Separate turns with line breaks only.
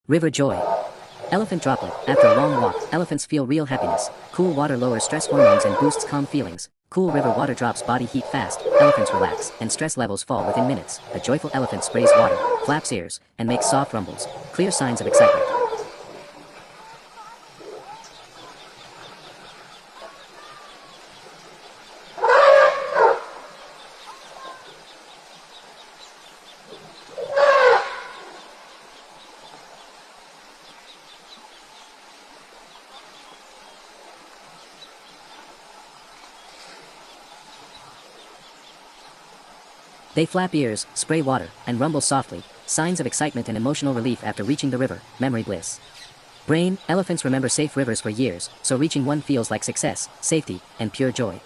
River joy. Elephant droplet. After a long walk, elephants feel real happiness. Cool water lowers stress hormones and boosts calm feelings. Cool river water drops body heat fast, elephants relax, and stress levels fall within minutes. A joyful elephant sprays water, flaps ears, and makes soft rumbles. Clear signs of excitement. They flap ears, spray water, and rumble softly, signs of excitement and emotional relief after reaching the river, memory bliss. Brain, elephants remember safe rivers for years, so reaching one feels like success, safety, and pure joy.